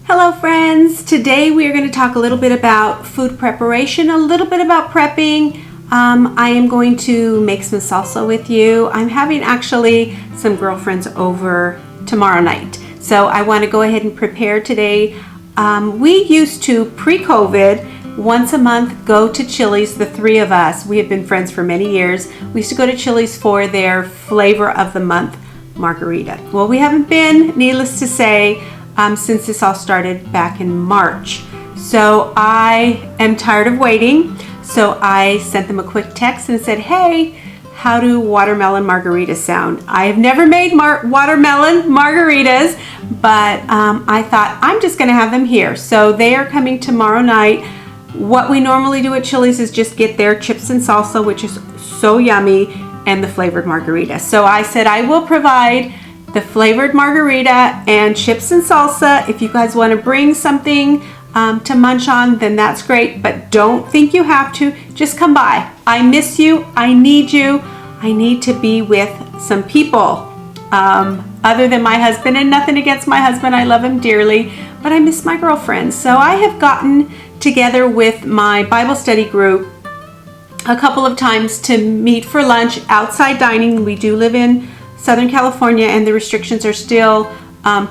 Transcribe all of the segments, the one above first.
Hello friends, today we are going to talk a little bit about food preparation, a little bit about prepping. I am going to make some salsa with you. I'm having actually some girlfriends over tomorrow night. So I want to go ahead and prepare today. We used to, pre-COVID, once a month go to Chili's, the three of us. We have been friends for many years. We used to go to Chili's for their flavor of the month margarita. Well, we haven't been, needless to say, since this all started back in March. So I am tired of waiting. So I sent them a quick text and said, hey, how do watermelon margaritas sound? I have never made watermelon margaritas, but I thought I'm just gonna have them here. So they are coming tomorrow night. What we normally do at Chili's is just get their chips and salsa, which is so yummy, and the flavored margarita. So I said I will provide the flavored margarita and chips and salsa. If you guys want to bring something to munch on, then that's great, but don't think you have to. Just come by. I miss you. I need you. I need to be with some people other than my husband, and nothing against my husband. I love him dearly, but I miss my girlfriends. So I have gotten together with my Bible study group a couple of times to meet for lunch, outside dining. We do live in Southern California, and the restrictions are still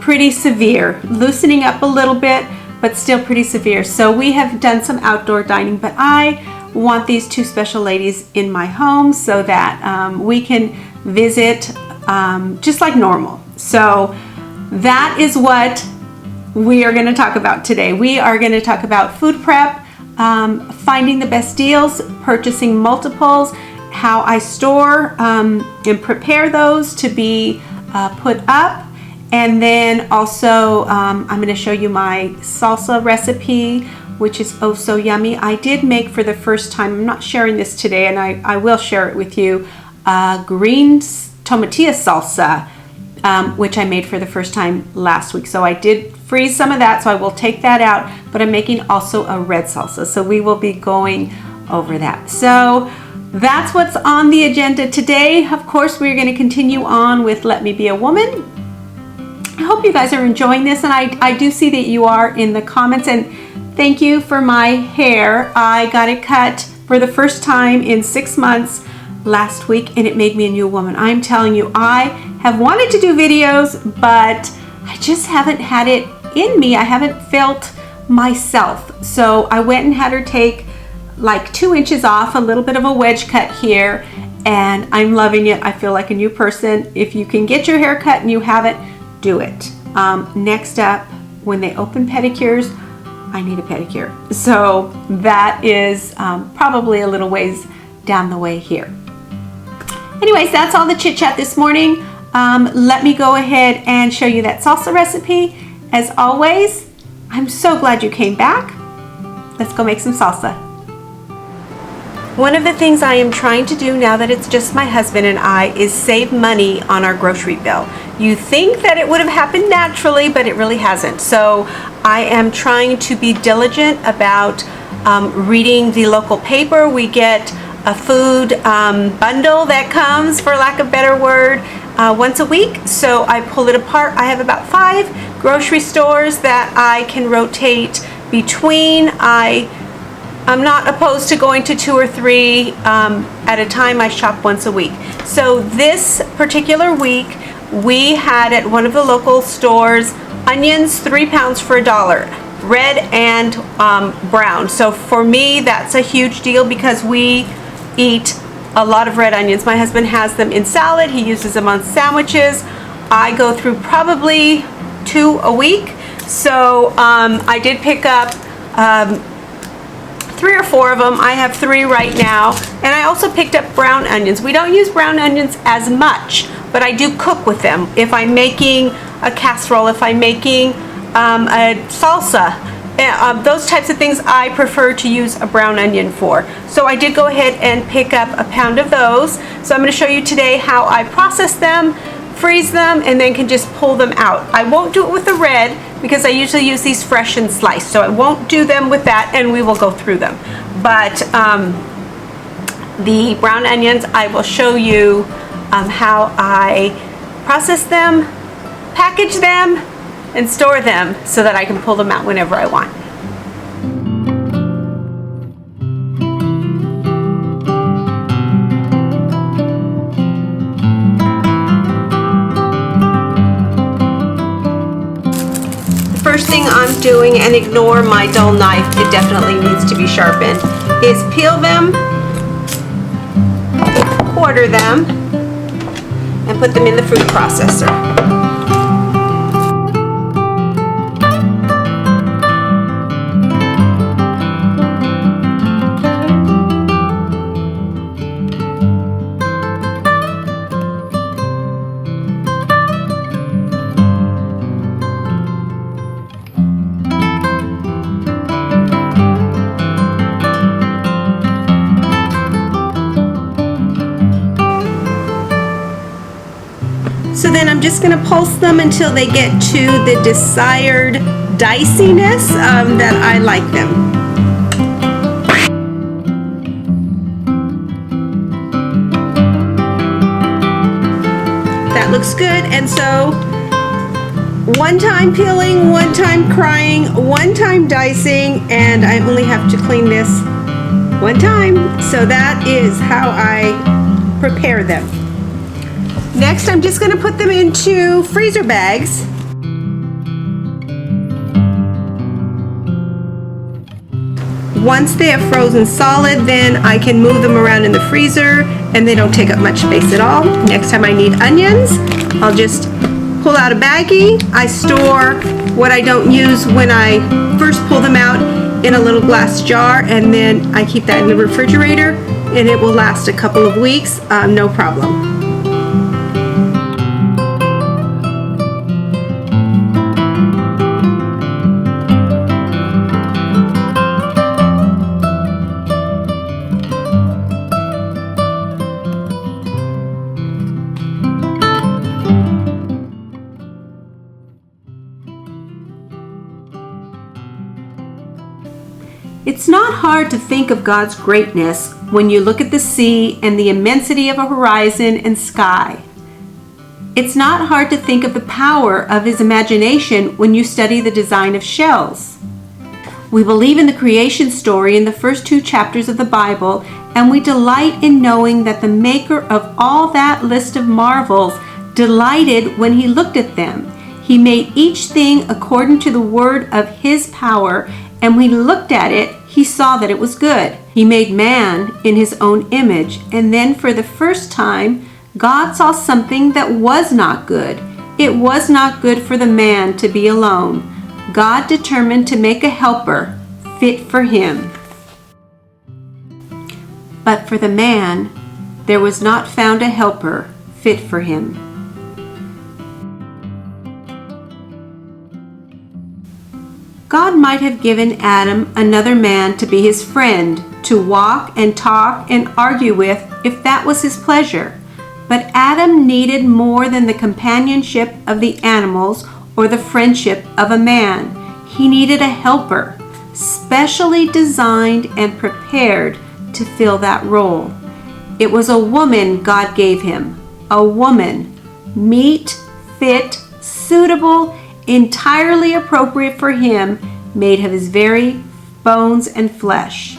pretty severe, loosening up a little bit, but still pretty severe. So we have done some outdoor dining, but I want these two special ladies in my home so that we can visit just like normal. So that is what we are going to talk about today. We are going to talk about food prep, finding the best deals, purchasing multiples, how I store and prepare those to be put up, and then also I'm going to show you my salsa recipe, which is oh so yummy. I did make for the first time, I'm not sharing this today, and I will share it with you, green tomatilla salsa, which I made for the first time last week. So I did freeze some of that, so I will take that out, but I'm making also a red salsa, so we will be going over that. So that's what's on the agenda today. Of course, we're going to continue on with Let Me Be a Woman. I hope you guys are enjoying this, and I do see that you are in the comments, and thank you for my hair. I got it cut for the first time in 6 months last week, and it made me a new woman. I'm telling you, I have wanted to do videos, but I just haven't had it in me. I haven't felt myself. So I went and had her take like 2 inches off, a little bit of a wedge cut here, and I'm loving it. I feel like a new person. If you can get your hair cut and you haven't, do it. Next up, when they open pedicures, I need a pedicure. So that is probably a little ways down the way here. Anyways, that's all the chit chat this morning. Let me go ahead and show you that salsa recipe. As always, I'm so glad you came back. Let's go make some salsa. One of the things I am trying to do now that it's just my husband and I is save money on our grocery bill. You think that it would have happened naturally, but it really hasn't. So I am trying to be diligent about reading the local paper. We get a food bundle that comes, for lack of a better word, once a week. So I pull it apart. I have about 5 grocery stores that I can rotate between. I'm not opposed to going to 2 or 3 at a time. I shop once a week. So this particular week, we had at one of the local stores onions, 3 pounds for $1, red and brown. So for me, that's a huge deal because we eat a lot of red onions. My husband has them in salad. He uses them on sandwiches. I go through probably 2 a week. So I did pick up 3 or 4 of them. I have 3 right now, and I also picked up brown onions. We don't use brown onions as much, but I do cook with them. If I'm making a casserole, if I'm making a salsa, those types of things I prefer to use a brown onion for. So I did go ahead and pick up a pound of those. So I'm going to show you today how I process them, freeze them, and then can just pull them out. I won't do it with the red because I usually use these fresh and sliced, so I won't do them with that, and we will go through them. But the brown onions, I will show you how I process them, package them, and store them so that I can pull them out whenever I want. First thing I'm doing, and ignore my dull knife, it definitely needs to be sharpened, is peel them, quarter them, and put them in the food processor. So then I'm just going to pulse them until they get to the desired diciness that I like them. That looks good. And so one time peeling, one time crying, one time dicing, and I only have to clean this one time. So that is how I prepare them. Next, I'm just going to put them into freezer bags. Once they have frozen solid, then I can move them around in the freezer and they don't take up much space at all. Next time I need onions, I'll just pull out a baggie. I store what I don't use when I first pull them out in a little glass jar, and then I keep that in the refrigerator and it will last a couple of weeks, no problem. It's not hard to think of God's greatness when you look at the sea and the immensity of a horizon and sky. It's not hard to think of the power of His imagination when you study the design of shells. We believe in the creation story in the first 2 chapters of the Bible, and we delight in knowing that the Maker of all that list of marvels delighted when He looked at them. He made each thing according to the word of His power, and when He looked at it, He saw that it was good. He made man in His own image, and then for the first time, God saw something that was not good. It was not good for the man to be alone. God determined to make a helper fit for him. But for the man, there was not found a helper fit for him. God might have given Adam another man to be his friend, to walk and talk and argue with if that was his pleasure. But Adam needed more than the companionship of the animals or the friendship of a man. He needed a helper, specially designed and prepared to fill that role. It was a woman God gave him, a woman, meet, fit, suitable, entirely appropriate for him, made of his very bones and flesh.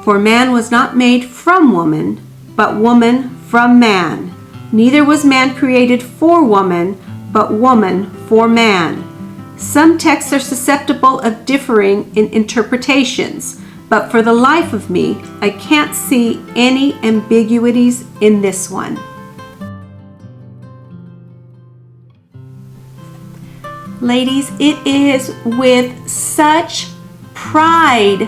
For man was not made from woman, but woman from man. Neither was man created for woman, but woman for man. Some texts are susceptible of differing in interpretations, but for the life of me, I can't see any ambiguities in this one. Ladies, it is with such pride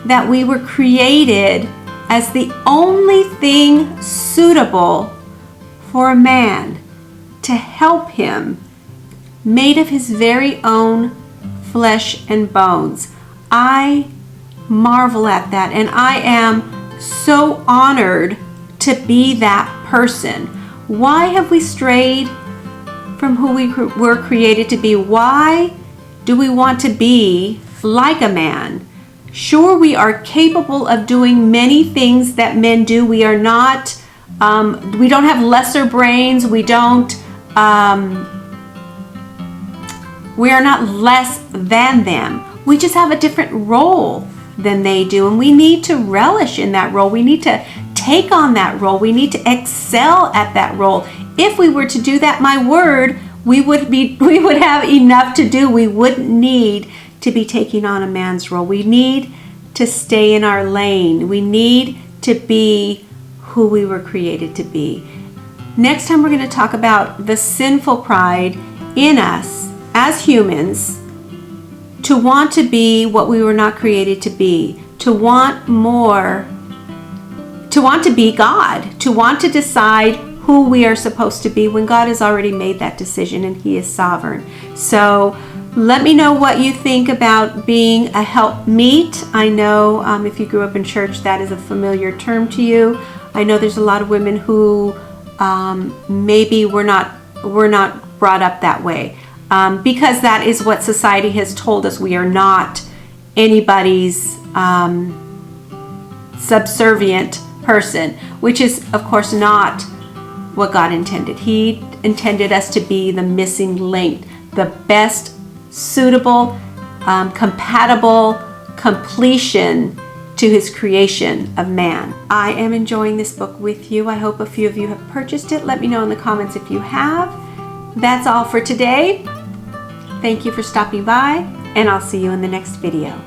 that we were created as the only thing suitable for a man to help him, made of his very own flesh and bones. I marvel at that, and I am so honored to be that person. Why have we strayed from who we were created to be? Why do we want to be like a man? Sure, we are capable of doing many things that men do. We are not, we don't have lesser brains. We are not less than them. We just have a different role than they do, and we need to relish in that role. We need to take on that role. We need to excel at that role. If we were to do that, my word, we would have enough to do. We wouldn't need to be taking on a man's role. We need to stay in our lane. We need to be who we were created to be. Next time we're going to talk about the sinful pride in us as humans, to want to be what we were not created to be, to want more, to want to be God, to want to decide who we are supposed to be when God has already made that decision and He is sovereign. So let me know what you think about being a helpmeet. I know if you grew up in church, that is a familiar term to you. I know there's a lot of women who maybe were not brought up that way. Because that is what society has told us. We are not anybody's subservient person, which is, of course, not what God intended. He intended us to be the missing link, the best suitable, compatible completion to His creation of man. I am enjoying this book with you. I hope a few of you have purchased it. Let me know in the comments if you have. That's all for today. Thank you for stopping by, and I'll see you in the next video.